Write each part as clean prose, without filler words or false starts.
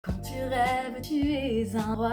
Quand tu rêves, tu es un roi.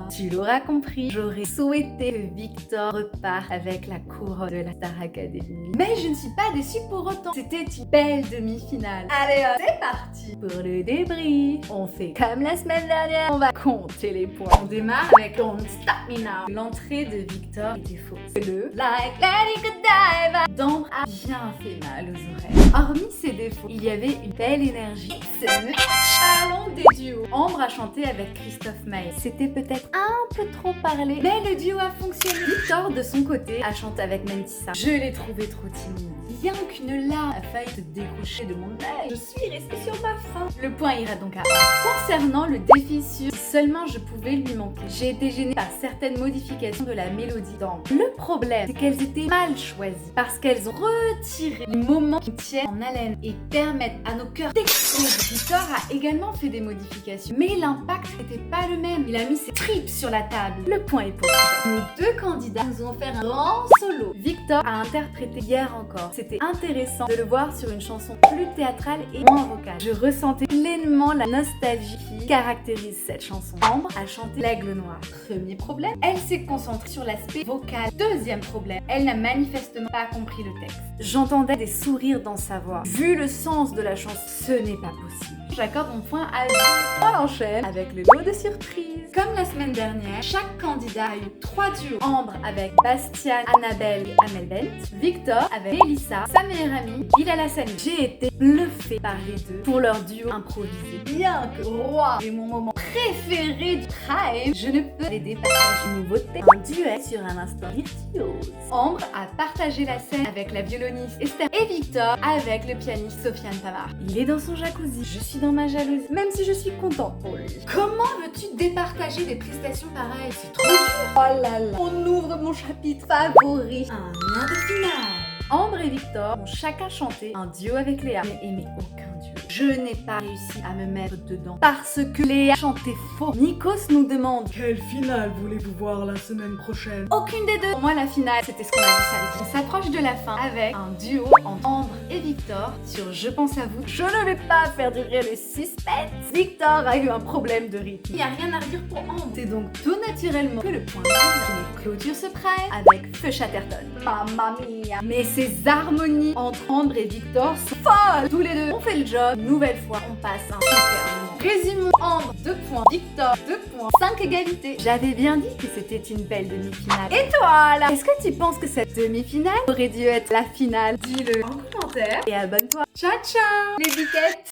Tu l'auras compris, j'aurais souhaité que Victor reparte avec la couronne de la Star Academy. Mais je ne suis pas déçue pour autant. C'était une belle demi-finale. Allez hop, c'est parti pour le débrief. On fait comme la semaine dernière, on va compter les points. On démarre avec Don't Stop Me Now. L'entrée de Victor était fausse. Le Like Let It Go Dive d'Ambre a bien fait mal aux oreilles. Hormis ses défauts, il y avait une belle énergie. Parlons des duos. Ambre a chanté avec Christophe Maé. C'était peut-être un peu trop parlé, mais le duo a fonctionné. Victor, de son côté, a chanté avec Mentissa. Je l'ai trouvé trop timide. Bien qu'une larme a failli se décrocher de mon œil, je suis restée sur ma faim. Le point ira donc à 1. Concernant le défi sur si seulement je pouvais lui manquer, j'ai été gênée par certaines modifications de la mélodie d'Ambre. Le problème, c'est qu'elles étaient mal choisies parce qu'elles ont retiré les moments qui tiennent en haleine et permettent à nos cœurs d'exploser. Victor a également fait des modifications, mais l'impact n'était pas le même. Il a mis ses tripes sur la table. Le point est pour lui. Nos deux candidats nous ont fait un grand solo. Victor a interprété hier encore. C'était intéressant de le voir sur une chanson plus théâtrale et moins vocale. Je ressentais pleinement la nostalgie qui caractérise cette chanson. Ambre a chanté L'Aigle Noir. Premier problème, elle s'est concentrée sur l'aspect vocal. Deuxième problème, elle n'a manifestement pas compris le texte. J'entendais des sourires dans sa voix. Vu le sens de la chanson, ce n'est pas possible. J'accorde mon point à Victor. On enchaîne avec le lot de surprises. Comme la semaine dernière, chaque candidat a eu 3 duos. Ambre avec Bastian, Annabelle et Amel Bent. Victor avec Mélissa, sa meilleure amie, Bilal Hassani. J'ai été bluffée par les deux pour leur duo improvisé. Bien que Roi est mon moment préféré du Prime, je ne peux l'aider partager une nouveauté. Un duet sur un instant virtuose. Ambre a partagé la scène avec la violoniste Esther et Victor avec le pianiste Sofiane Pamar. Il est dans son jacuzzi, je suis dans ma jalousie, même si je suis contente pour lui. Comment veux-tu départager des prestations pareilles? C'est trop dur. Oh là là. On ouvre mon chapitre favori. Un lien de finale. Ambre et Victor ont chacun chanté un duo avec Léa, mais aimé aucun duo. Je n'ai pas réussi à me mettre dedans parce que Léa chantait faux. Nikos nous demande quelle finale voulez-vous voir la semaine prochaine? aucune des deux. Pour moi, la finale, c'était ce qu'on a vu samedi. On s'approche de la fin avec un duo entre Ambre et Victor sur Je pense à vous. Je ne vais pas faire durer le suspense. Victor a eu un problème de rythme. Il n'y a rien à redire pour Ambre. C'est donc tout naturellement que le point de clôture se prête avec Feu Chatterton. Mamma mia. Mais ces harmonies entre Ambre et Victor sont folles. Tous les deux ont fait le job. Nouvelle fois, on passe un super moment. Résumons: Ambre 2 points, Victor 2 points, 5 égalités. J'avais bien dit que c'était une belle demi-finale. Et toi là, est-ce que tu penses que cette demi-finale aurait dû être la finale? Dis-le en commentaire et abonne-toi. Ciao ciao les biquettes.